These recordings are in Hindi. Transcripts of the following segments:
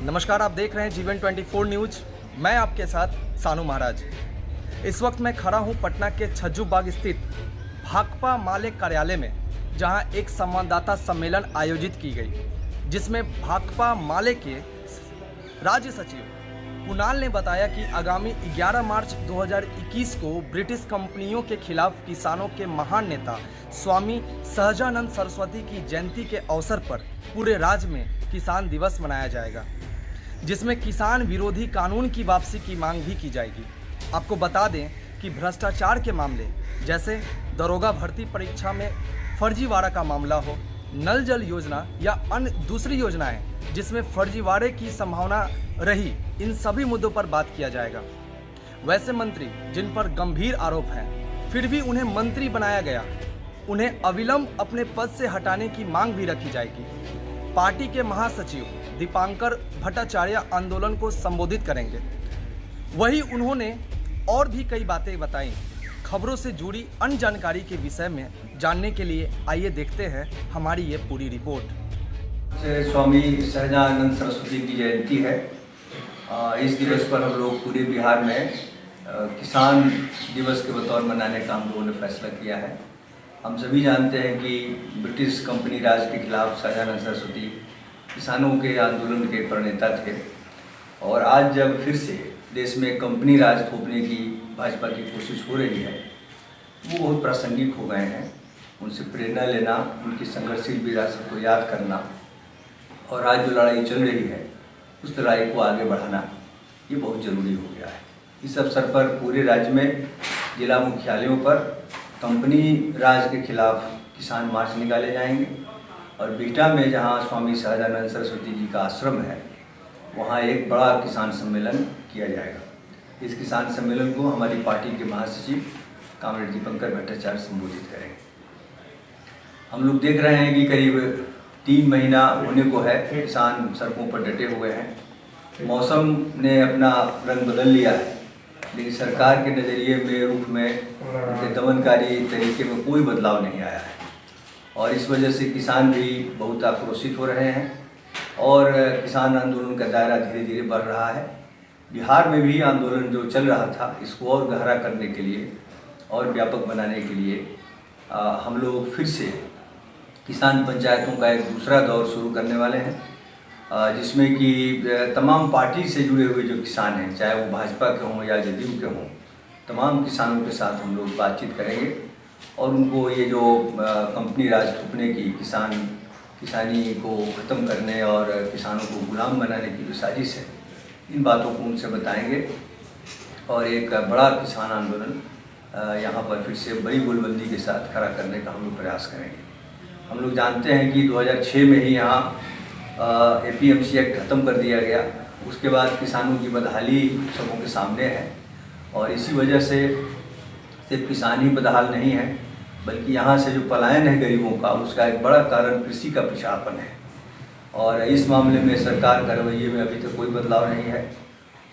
नमस्कार, आप देख रहे हैं जीवन 24 न्यूज। मैं आपके साथ सानू महाराज। इस वक्त मैं खड़ा हूं पटना के छज्जू बाग स्थित भाकपा माले कार्यालय में, जहां एक संवाददाता सम्मेलन आयोजित की गई, जिसमें भाकपा माले के राज्य सचिव कुणाल ने बताया कि आगामी 11 मार्च 2021 को ब्रिटिश कंपनियों के खिलाफ किसानों के महान नेता स्वामी सहजानंद सरस्वती की जयंती के अवसर पर पूरे राज्य में किसान दिवस मनाया जाएगा, जिसमें किसान विरोधी कानून की वापसी की मांग भी की जाएगी। आपको बता दें कि भ्रष्टाचार के मामले जैसे दरोगा भर्ती परीक्षा में फर्जीवाड़ा का मामला हो, नल जल योजना या अन्य दूसरी योजनाएं जिसमें फर्जीवाड़े की संभावना रही, इन सभी मुद्दों पर बात किया जाएगा। वैसे मंत्री जिन पर गंभीर आरोप हैं, फिर भी उन्हें मंत्री बनाया गया, उन्हें अविलंब अपने पद से हटाने की मांग भी रखी जाएगी। पार्टी के महासचिव दीपांकर भट्टाचार्य आंदोलन को संबोधित करेंगे। वहीं उन्होंने और भी कई बातें बताई। खबरों से जुड़ी अन्य जानकारी के विषय में जानने के लिए आइए देखते हैं हमारी ये पूरी रिपोर्ट। स्वामी सहजानंद सरस्वती की जयंती है। इस दिवस पर हम लोग पूरे बिहार में किसान दिवस के बतौर मनाने का हम लोगों ने फैसला किया है। हम सभी जानते हैं कि ब्रिटिश कंपनी राज के खिलाफ सहजानंद सरस्वती किसानों के आंदोलन के प्रणेता थे, और आज जब फिर से देश में कंपनी राज थोपने की भाजपा की कोशिश हो रही है, वो बहुत प्रासंगिक हो गए हैं। उनसे प्रेरणा लेना, उनकी संघर्षशील विरासत को याद करना, और आज जो लड़ाई चल रही है उस लड़ाई को आगे बढ़ाना, ये बहुत ज़रूरी हो गया है। इस अवसर पर पूरे राज्य में जिला मुख्यालयों पर कंपनी राज के खिलाफ किसान मार्च निकाले जाएंगे, और बीटा में जहां स्वामी सहजानंद सरस्वती जी का आश्रम है, वहां एक बड़ा किसान सम्मेलन किया जाएगा। इस किसान सम्मेलन को हमारी पार्टी के महासचिव कॉमरेड दीपांकर भट्टाचार्य संबोधित करेंगे। हम लोग देख रहे हैं कि करीब 3 महीना होने को है, किसान सड़कों पर डटे हुए हैं। मौसम ने अपना रंग बदल लिया है, लेकिन सरकार के नज़रिए में, रुख में, उनके दमनकारी तरीके में कोई बदलाव नहीं आया है, और इस वजह से किसान भी बहुत आक्रोशित हो रहे हैं, और किसान आंदोलन का दायरा धीरे धीरे बढ़ रहा है। बिहार में भी आंदोलन जो चल रहा था, इसको और गहरा करने के लिए और व्यापक बनाने के लिए हम लोग फिर से किसान पंचायतों का एक दूसरा दौर शुरू करने वाले हैं, जिसमें कि तमाम पार्टी से जुड़े हुए जो किसान हैं, चाहे वो भाजपा के हों या जदयू के हों, तमाम किसानों के साथ हम लोग बातचीत करेंगे, और उनको ये जो कंपनी राज थोपने की, किसानी को ख़त्म करने और किसानों को गुलाम बनाने की जो साजिश है, इन बातों को उनसे बताएंगे, और एक बड़ा किसान आंदोलन यहाँ पर फिर से बड़ी गोलबंदी के साथ खड़ा करने का हम लोग प्रयास करेंगे। हम लोग जानते हैं कि 2006 में ही यहाँ APMC एक्ट ख़त्म कर दिया गया। उसके बाद किसानों की बदहाली सबों के सामने है, और इसी वजह से सिर्फ किसान ही बदहाल नहीं है, बल्कि यहाँ से जो पलायन है गरीबों का, उसका एक बड़ा कारण कृषि का पिछड़ापन है। और इस मामले में सरकार का रवैये में अभी तक कोई बदलाव नहीं है।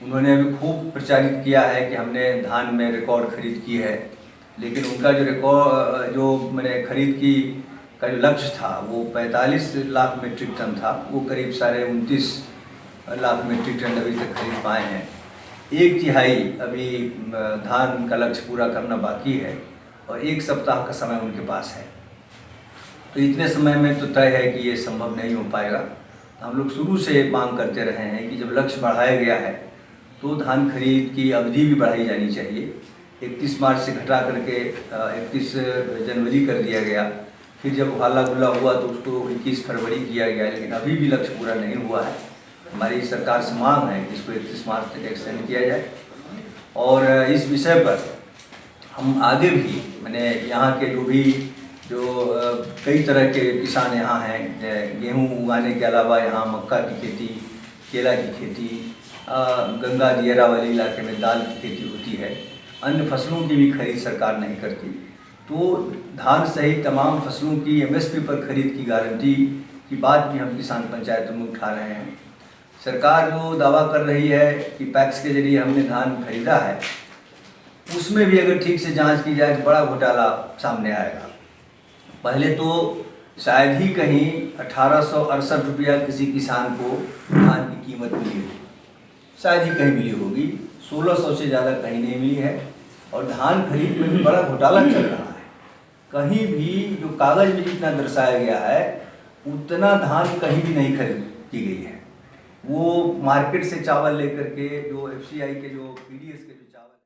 उन्होंने अभी खूब प्रचारित किया है कि हमने धान में रिकॉर्ड खरीद की है, लेकिन उनका जो मैंने खरीद की का जो लक्ष्य था वो 45 लाख मीट्रिक टन था, वो करीब 29.5 लाख मीट्रिक टन अभी तक खरीद पाए हैं। 1/3 अभी धान का लक्ष्य पूरा करना बाकी है, और 1 सप्ताह का समय उनके पास है। तो इतने समय में तो तय है कि ये संभव नहीं हो पाएगा। हम लोग शुरू से मांग करते रहे हैं कि जब लक्ष्य बढ़ाया गया है तो धान खरीद की अवधि भी बढ़ाई जानी चाहिए। 31 मार्च से घटा करके 31 जनवरी कर दिया गया, फिर जब हल्ला गुल्ला हुआ तो उसको 21 फरवरी किया गया, लेकिन अभी भी लक्ष्य पूरा नहीं हुआ है। हमारी सरकार से मांग है कि इसको 31 मार्च तक एक्सटेंड किया जाए, और इस विषय पर हम आगे भी मैंने यहाँ के जो कई तरह के किसान यहाँ हैं, गेहूँ उगाने के अलावा यहाँ मक्का की खेती, केला की खेती, गंगा दियरा वाले इलाके में दाल की खेती होती है, अन्य फसलों की भी खरीद सरकार नहीं करती। तो धान सहित तमाम फसलों की MSP पर खरीद की गारंटी की बात भी हम किसान पंचायतों में उठा रहे हैं। सरकार जो दावा कर रही है कि पैक्स के जरिए हमने धान खरीदा है, उसमें भी अगर ठीक से जांच की जाए तो बड़ा घोटाला सामने आएगा। पहले तो शायद ही कहीं 1868 रुपया किसी किसान को धान की कीमत मिली होगी, शायद ही कहीं मिली होगी। 1600 से ज़्यादा कहीं नहीं मिली है। और धान खरीद में भी बड़ा घोटाला चल रहा है। कहीं भी जो कागज़ में जितना दर्शाया गया है उतना धान कहीं भी नहीं खरीद की गई है। वो मार्केट से चावल लेकर के जो FCI के जो PDS के